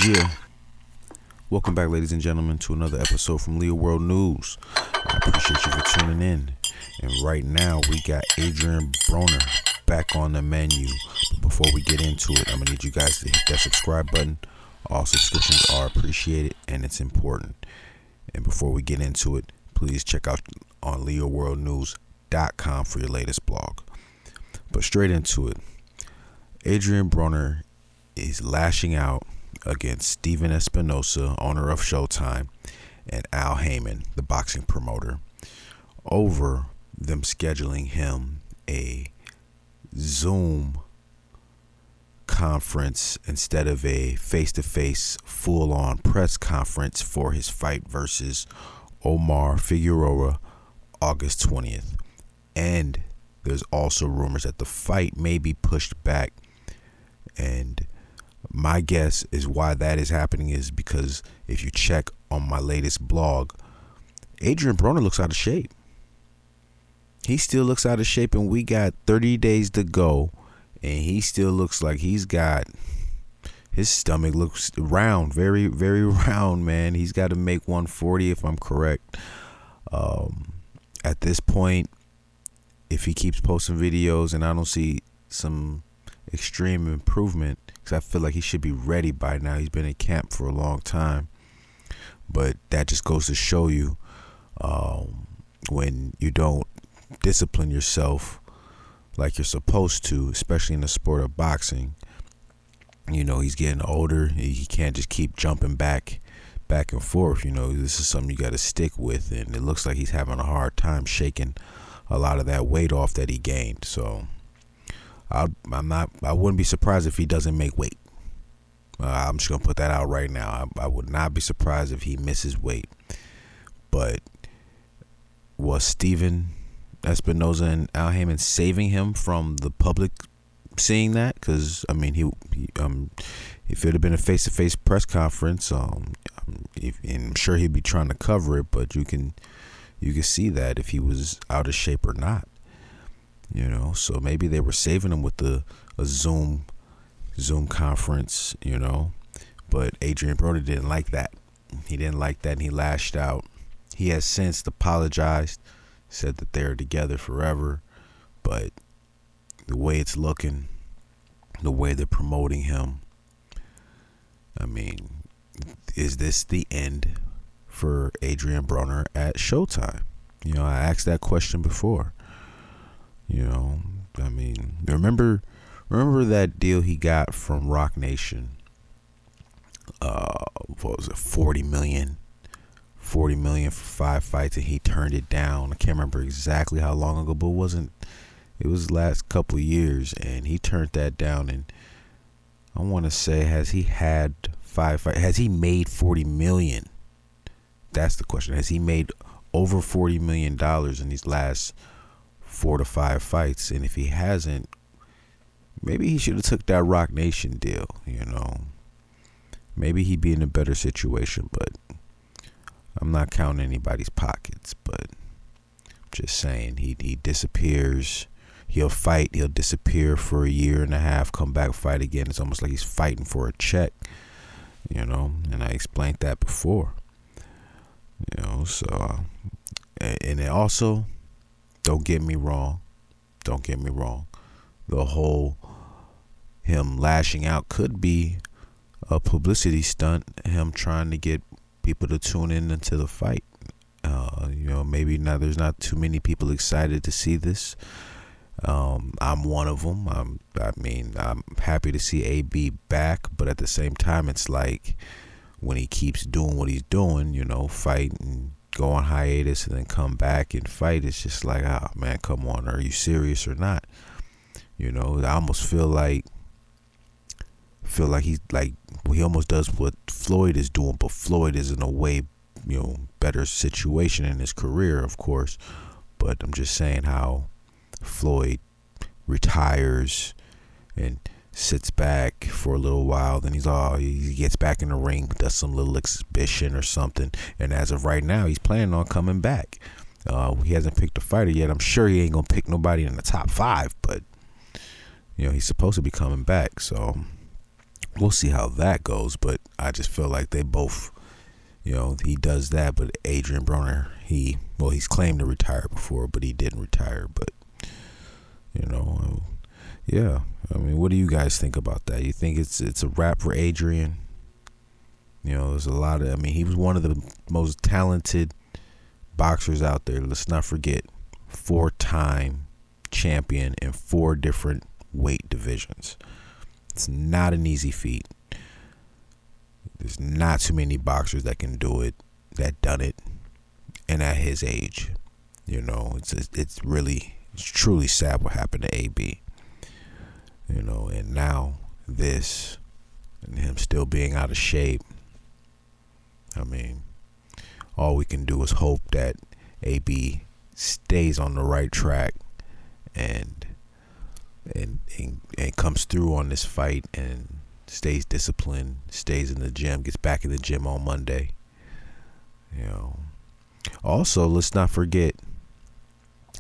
Yeah. Welcome back, ladies and gentlemen, to another episode from Leo World News. I appreciate you for tuning in. And right now, we got Adrien Broner back on the menu. But before we get into it, I'm going to need you guys to hit that subscribe button. All subscriptions are appreciated, and it's important. And before we get into it, please check out on leoworldnews.com for your latest blog. But straight into it, Adrien Broner is lashing out against Steven Espinoza, owner of Showtime, and Al Haymon, the boxing promoter, over them scheduling him a Zoom conference instead of a face-to-face full-on press conference for his fight versus Omar Figueroa August 20th. And there's also rumors that the fight may be pushed back, and my guess is why that is happening is because if you check on my latest blog, Adrien Broner looks out of shape. He still looks out of shape, and we got 30 days to go, and he still looks like his stomach looks round, very, very round, man. He's got to make 140 if I'm correct. At this point, if he keeps posting videos and I don't see some extreme improvement, because I feel like he should be ready by now. He's been in camp for a long time. But that just goes to show you when you don't discipline yourself like you're supposed to, especially in the sport of boxing. You know, he's getting older. He can't just keep jumping back and forth. You know, this is something you got to stick with. And it looks like he's having a hard time shaking a lot of that weight off that he gained. So I wouldn't be surprised if he doesn't make weight. I'm just gonna put that out right now. I would not be surprised if he misses weight. But was Steven Espinoza and Al Haymon saving him from the public seeing that? Because I mean, if it had been a face-to-face press conference, I'm sure he'd be trying to cover it. But you can see that if he was out of shape or not. You know, so maybe they were saving him with a Zoom conference, you know. But Adrien Broner didn't like that. He didn't like that, and he lashed out. He has since apologized, said that they're together forever. But the way it's looking, the way they're promoting him, I mean, is this the end for Adrien Broner at Showtime? You know, I asked that question before. You know, I mean, remember that deal he got from Rock Nation? What was it, 40 million for 5 fights, and he turned it down. I can't remember exactly how long ago, but it was last couple years, and he turned that down. And I want to say, has he had 5 fights? Has he made 40 million? That's the question. Has he made over $40 million in these last 4 to 5 fights? And if he hasn't, maybe he should have took that Rock Nation deal. You know, maybe he'd be in a better situation. But I'm not counting anybody's pockets. But just saying, he disappears. He'll fight. He'll disappear for a year and a half. Come back, fight again. It's almost like he's fighting for a check. You know, and I explained that before. You know, so and it also. Don't get me wrong. The whole him lashing out could be a publicity stunt, him trying to get people to tune in into the fight. You know, maybe now there's not too many people excited to see this. I'm one of them. I'm happy to see AB back, but at the same time, it's like when he keeps doing what he's doing, you know, fight and go on hiatus and then come back and fight, it's just like, oh man, come on, are you serious or not? You know, I almost feel like he's like, he almost does what Floyd is doing, but Floyd is in a way, you know, better situation in his career, of course. But I'm just saying how Floyd retires and sits back for a little while, then he gets back in the ring, does some little exhibition or something, and as of right now, he's planning on coming back. He hasn't picked a fighter yet. I'm sure he ain't gonna pick nobody in the top 5, but you know, he's supposed to be coming back. So we'll see how that goes. But I just feel like they both, he does that. But Adrien Broner, he's claimed to retire before, but he didn't retire. But yeah. I mean, what do you guys think about that? You think it's a wrap for Adrien? There's a lot of. I mean, he was one of the most talented boxers out there. Let's not forget, 4-time champion in 4 different weight divisions. It's not an easy feat. There's not too many boxers that can do it, that done it, and at his age. It's truly sad what happened to AB. And now this, and him still being out of shape. I mean, all we can do is hope that AB stays on the right track and comes through on this fight and stays disciplined, stays in the gym, gets back in the gym on Monday. Also, let's not forget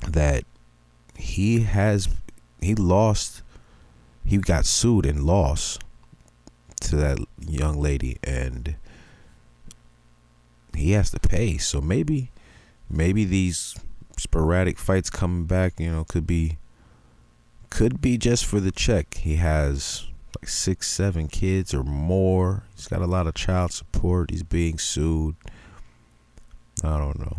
that he got sued and lost to that young lady, and he has to pay. So maybe these sporadic fights coming back, could be just for the check. He has like 6-7 kids or more. He's got a lot of child support. He's being sued. I don't know.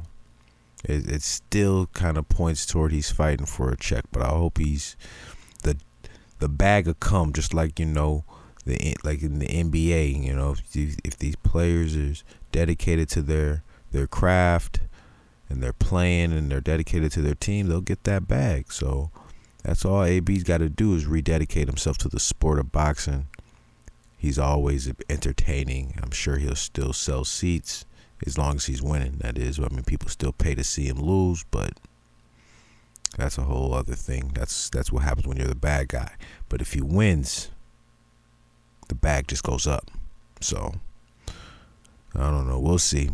It still kind of points toward he's fighting for a check, but I hope the bag will come, just like like in the NBA. If these players is dedicated to their craft and they're playing and they're dedicated to their team, they'll get that bag. So that's all AB's got to do, is rededicate himself to the sport of boxing. He's always entertaining. I'm sure he'll still sell seats as long as he's winning. That is, I mean, people still pay to see him lose, but that's a whole other thing. That's what happens when you're the bad guy. But if he wins, the bag just goes up. So I don't know. We'll see.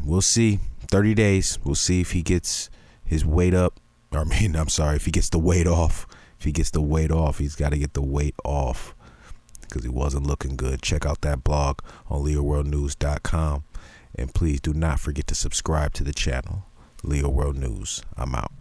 30 days. We'll see if he gets his weight up. If he gets the weight off. If he gets the weight off, he's got to get the weight off because he wasn't looking good. Check out that blog on LeoWorldNews.com. And please do not forget to subscribe to the channel. Leo World News. I'm out.